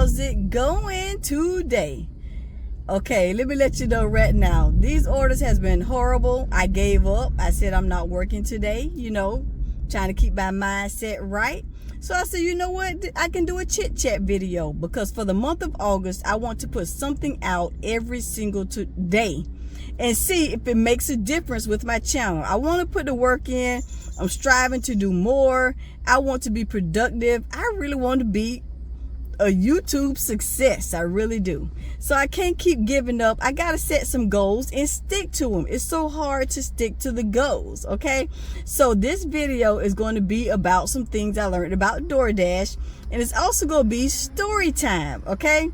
how's it going today? Okay, let me let you know right now. These orders has been horrible. I gave up. I said I'm not working today, trying to keep my mindset right. So I said, you know what? I can do a chit chat video because for the month of August, I want to put something out every single day and see if it makes a difference with my channel. I want to put the work in. I'm striving to do more. I want to be productive. I really want to be a YouTube success. I really do. So I can't keep giving up. I got to set some goals and stick to them. It's so hard to stick to the goals. Okay. So this video is going to be about some things I learned about DoorDash, and it's also going to be story time. Okay.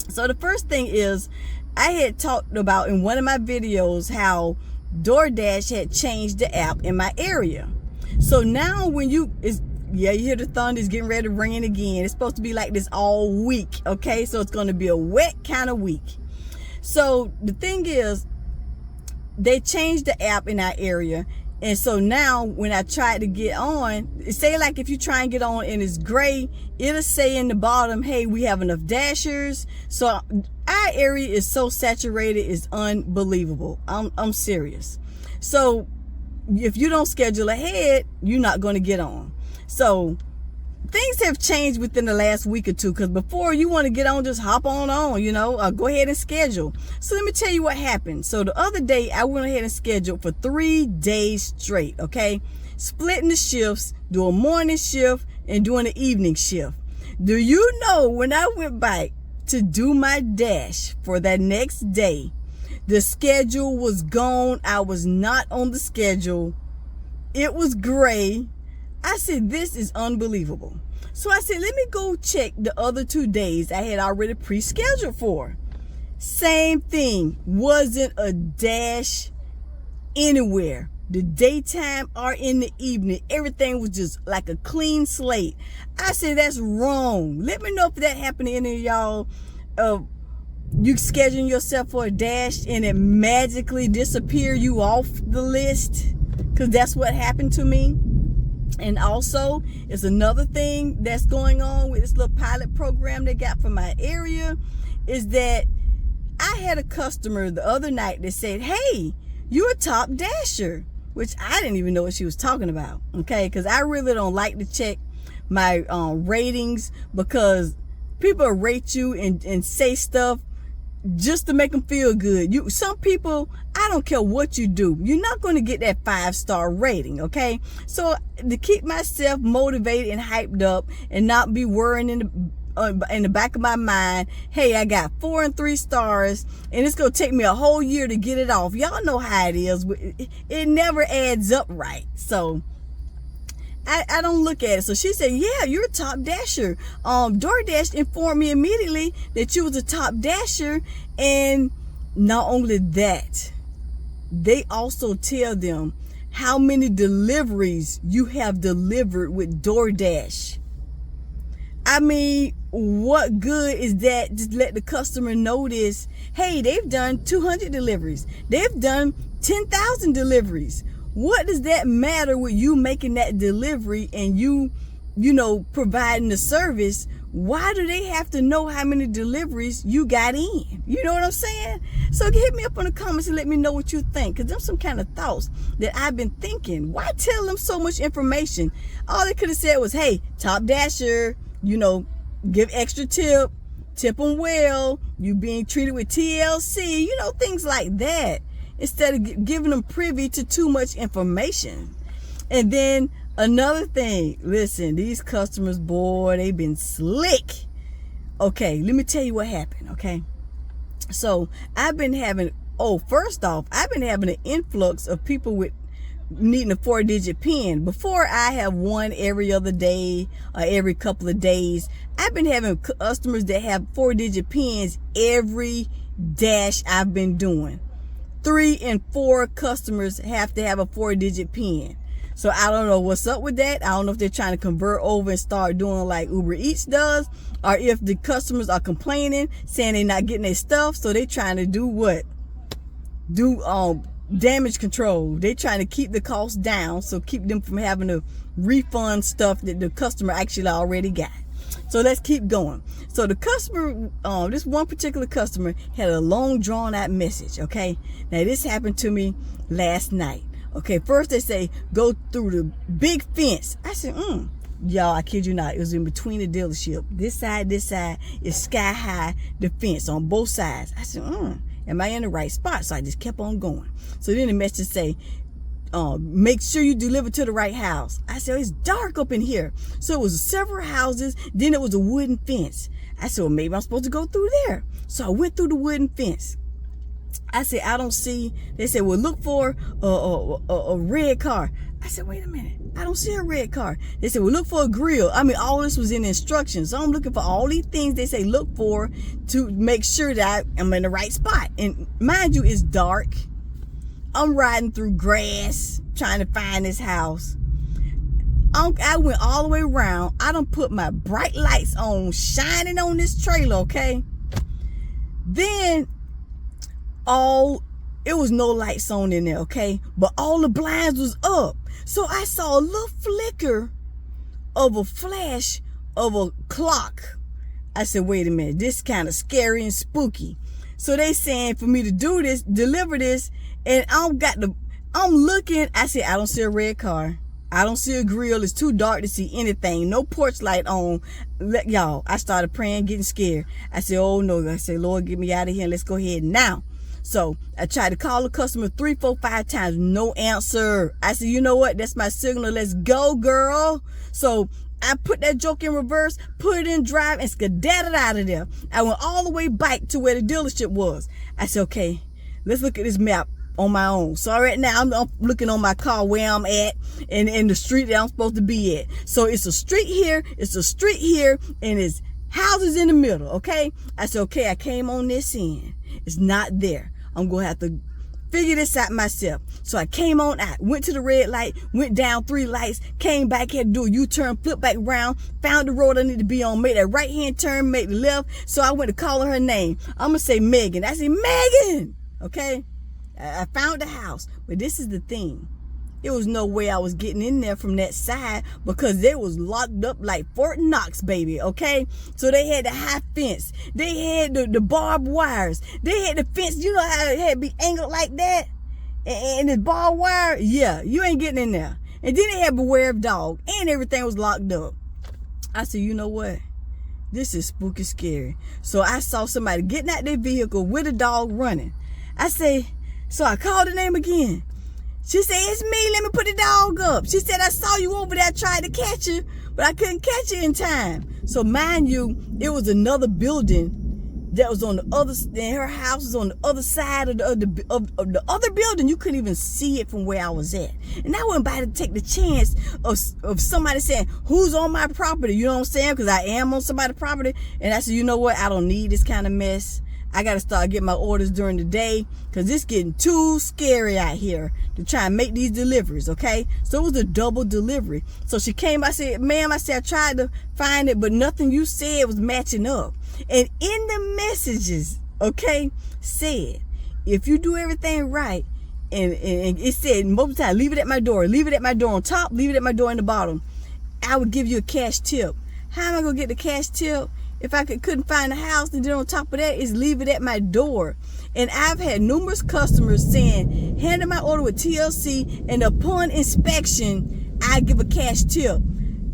So the first thing is I had talked about in one of my videos how DoorDash had changed the app in my area. So now when you hear the thunder is getting ready to rain again. It's supposed to be like this all week. Okay, so it's going to be a wet kind of week. So the thing is, they changed the app in our area, and so now when I try to get on, it say like if you try and get on and it's gray, it'll say in the bottom, hey, we have enough dashers. So our area is so saturated, it's unbelievable. I'm serious. So if you don't schedule ahead, you're not going to get on. So things have changed within the last week or two, because before you want to get on, just hop on, go ahead and schedule. So let me tell you what happened. So the other day I went ahead and scheduled for 3 days straight. Okay. Splitting the shifts, doing a morning shift and doing an evening shift. Do you know when I went back to do my dash for that next day, the schedule was gone. I was not on the schedule. It was gray. I said, this is unbelievable. So I said, let me go check the other 2 days I had already pre-scheduled for. Same thing. Wasn't a dash anywhere. The daytime or in the evening, everything was just like a clean slate. I said, that's wrong. Let me know if that happened to any of y'all. You scheduling yourself for a dash and it magically disappear you off the list, because that's what happened to me. And also, it's another thing that's going on with this little pilot program they got for my area, is that I had a customer the other night that said, hey, you're a top dasher, which I didn't even know what she was talking about. Okay, because I really don't like to check my ratings, because people rate you and say stuff just to make them feel good. Some people, I don't care what you do, you're not going to get that 5-star rating. Okay, so to keep myself motivated and hyped up and not be worrying in the back of my mind, hey, I got 4 and 3 stars and it's going to take me a whole year to get it off. Y'all know how it is. It never adds up right. So I don't look at it. So she said, yeah, you're a top dasher. DoorDash informed me immediately that you was a top dasher. And not only that, they also tell them how many deliveries you have delivered with DoorDash. I mean, what good is that? Just let the customer know this. Hey, they've done 200 deliveries. They've done 10,000 deliveries. What does that matter with you making that delivery and you providing the service? Why do they have to know how many deliveries you got in? You know what I'm saying? So hit me up in the comments and let me know what you think, because there's some kind of thoughts that I've been thinking. Why tell them so much information? All they could have said was, hey, top dasher, give extra tip them well, you being treated with TLC, things like that, instead of giving them privy to too much information. And then another thing, listen, these customers, boy, they've been slick. Okay, let me tell you what happened. Okay, so I've been having an influx of people with needing a 4-digit PIN. Before, I have one every other day or every couple of days. I've been having customers that have 4-digit PINs every dash I've been doing. 3 and 4 customers have to have a 4-digit PIN. So I don't know what's up with that. I don't know if they're trying to convert over and start doing like Uber Eats does, or if the customers are complaining, saying they're not getting their stuff. So they're trying to do what? Damage control. They're trying to keep the cost down, so keep them from having to refund stuff that the customer actually already got. So let's keep going. So the customer, this one particular customer had a long drawn out message. Okay. Now this happened to me last night. Okay. First they say, go through the big fence. I said, y'all, I kid you not. It was in between the dealership. This side is sky high, the fence on both sides. I said, am I in the right spot? So I just kept on going. So then the message say, make sure you deliver to the right house. I said, it's dark up in here. So it was several houses. Then it was a wooden fence. I said, well, maybe I'm supposed to go through there. So I went through the wooden fence. I said, I don't see. They said, well, look for a red car. I said, wait a minute. I don't see a red car. They said, well, look for a grill. I mean, all this was in the instructions. So I'm looking for all these things they say look for to make sure that I'm in the right spot. And mind you, it's dark. I'm riding through grass trying to find this house. I went all the way around. I done put my bright lights on, shining on this trailer, okay? Then it was no lights on in there, okay? But all the blinds was up. So I saw a little flicker of a flash of a clock. I said, wait a minute, this is kind of scary and spooky. So they saying for me to do this, deliver this, and I'm looking, I said, I don't see a red car. I don't see a grill. It's too dark to see anything. No porch light on. Y'all, I started praying, getting scared. I said, oh no. I said, Lord, get me out of here. Let's go ahead now. So I tried to call the customer 3, 4, 5 times. No answer. I said, you know what? That's my signal. Let's go, girl. So I put that joke in reverse, put it in drive, and skedaddled out of there. I went all the way back to where the dealership was. I said, okay, let's look at this map on my own. So right now I'm looking on my car where I'm at and in the street that I'm supposed to be at. So it's a street here, it's a street here, and it's houses in the middle, okay? I said, okay, I came on this end. It's not there. I'm going to have to figure this out myself. So I came on out, went to the red light, went down 3 lights, came back, had to do a U-turn, flip back around, found the road I need to be on, made that right-hand turn, made the left. So I went to call her name. I'm going to say Megan. I said, Megan, okay? I found the house, but this is the thing. There was no way I was getting in there from that side because they was locked up like Fort Knox, baby, okay? So they had the high fence. They had the barbed wires. They had the fence. You know how it had to be angled like that? And the barbed wire? Yeah, you ain't getting in there. And then they had beware of dog, and everything was locked up. I said, you know what? This is spooky scary. So I saw somebody getting out their vehicle with a dog running. I say, so I called the name again. She said, it's me. Let me put the dog up. She said, I saw you over there trying to catch you, but I couldn't catch you in time. So mind you, it was another building that was on the other, and her house was on the other side of the other building. You couldn't even see it from where I was at. And I wasn't about to take the chance of somebody saying, who's on my property? You know what I'm saying? Because I am on somebody's property. And I said, you know what? I don't need this kind of mess. I got to start getting my orders during the day because it's getting too scary out here to try and make these deliveries, okay? So it was a double delivery. So she came, I said, ma'am, I tried to find it, but nothing you said was matching up. And in the messages, okay, said, if you do everything right, and it said multiple times, leave it at my door on top, leave it at my door in the bottom, I would give you a cash tip. How am I going to get the cash tip? If I couldn't find a house, and then on top of that is leave it at my door. And I've had numerous customers saying, hand in my order with TLC, and upon inspection, I give a cash tip.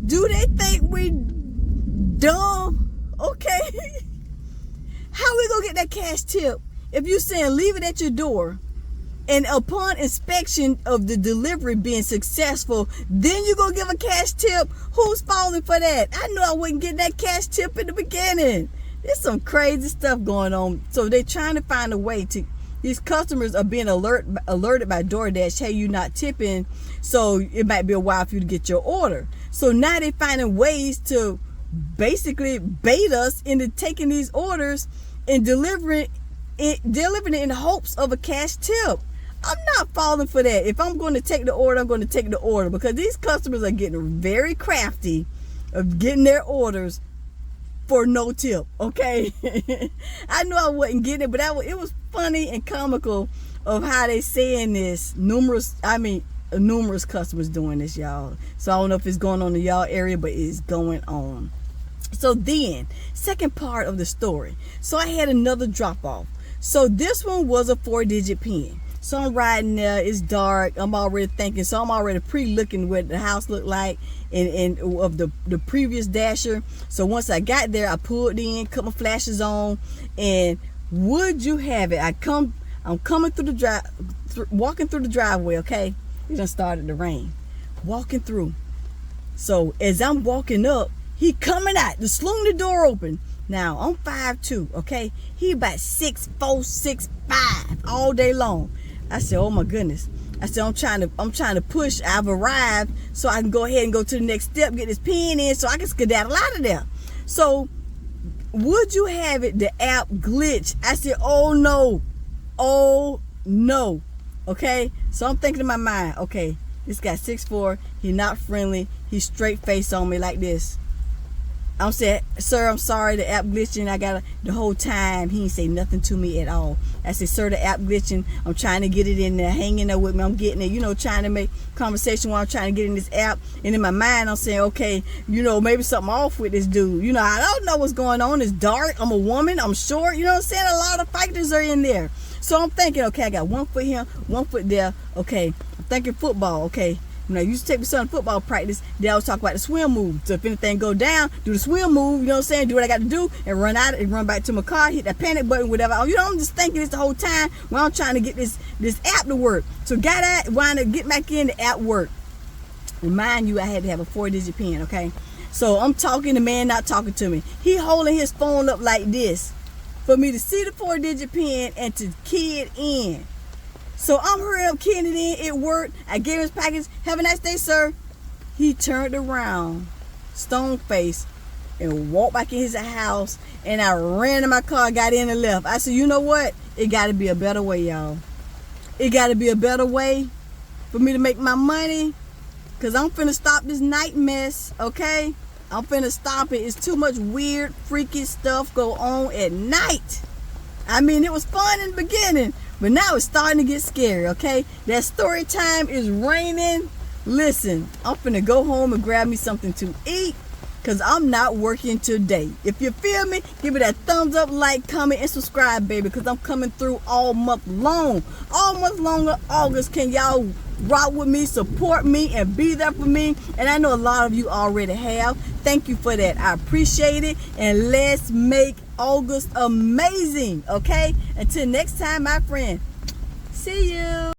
Do they think we dumb? Okay. How we gonna get that cash tip if you saying leave it at your door, and upon inspection of the delivery being successful, then you gonna give a cash tip? Who's falling for that? I knew I wouldn't get that cash tip in the beginning. There's some crazy stuff going on. So they're trying to find a way to, these customers are being alerted by DoorDash, hey, you're not tipping, so it might be a while for you to get your order. So now they're finding ways to basically bait us into taking these orders and delivering it in hopes of a cash tip. I'm not falling for that. If I'm going to take the order, I'm going to take the order, because these customers are getting very crafty of getting their orders for no tip, okay? I knew I wasn't getting it, but it was funny and comical of how they saying this. Numerous customers doing this, y'all. So I don't know if it's going on in y'all area, but it's going on. So then, second part of the story. So I had another drop off. So this one was a 4-digit pin. So I'm riding there, it's dark, I'm already thinking, so I'm already pre-looking what the house looked like and of the previous dasher. So once I got there, I pulled in, cut my flashes on, and would you have it, I'm coming through the walking through the driveway, okay? It done started to rain. Walking through. So as I'm walking up, he coming out, the slung the door open. Now I'm 5'2", okay? He about 6'4", 6'5", all day long. I said, oh my goodness. I said, I'm trying to push. I've arrived, so I can go ahead and go to the next step, get this pin in, so I can skedaddle out of there. So, would you have it? The app glitched. I said, oh no. Okay, so I'm thinking in my mind, okay, this guy 6'4", he not friendly, he straight face on me like this. I'm saying, sir, I'm sorry, the app glitching. The whole time he didn't say nothing to me at all. I said, sir, the app glitching. I'm trying to get it in there, hanging there with me. I'm getting it, trying to make conversation while I'm trying to get in this app. And in my mind, I'm saying, okay, maybe something off with this dude. I don't know what's going on. It's dark. I'm a woman. I'm short. You know what I'm saying? A lot of factors are in there. So I'm thinking, okay, I got 1 foot here, 1 foot there. Okay, I'm thinking football. Okay. When I used to take my son to football practice, they always talk about the swim move. So if anything go down, do the swim move, you know what I'm saying? Do what I got to do and run out and run back to my car, hit that panic button, whatever. I'm just thinking this the whole time when I'm trying to get this app to work. So got out, wind up, get back in, the app work. Remind you, I had to have a 4-digit pin, okay? So I'm talking, the man not talking to me. He holding his phone up like this for me to see the 4-digit pin and to key it in. So I'm hurrying up, keying it in. It worked. I gave him his package. Have a nice day, sir. He turned around, stone face, and walked back in his house. And I ran to my car, got in and left. I said, you know what? It got to be a better way, y'all. It got to be a better way for me to make my money. Because I'm finna stop this night mess, okay? I'm finna stop it. It's too much weird, freaky stuff go on at night. I mean, it was fun in the beginning. But now it's starting to get scary, okay? That story time is raining. Listen, I'm finna go home and grab me something to eat because I'm not working today. If you feel me, give it that thumbs up, like, comment, and subscribe, baby, because I'm coming through all month long. All month long of August. Can y'all rock with me, support me, and be there for me? And I know a lot of you already have. Thank you for that. I appreciate it. And let's make August amazing, okay? Until next time, my friend. See you.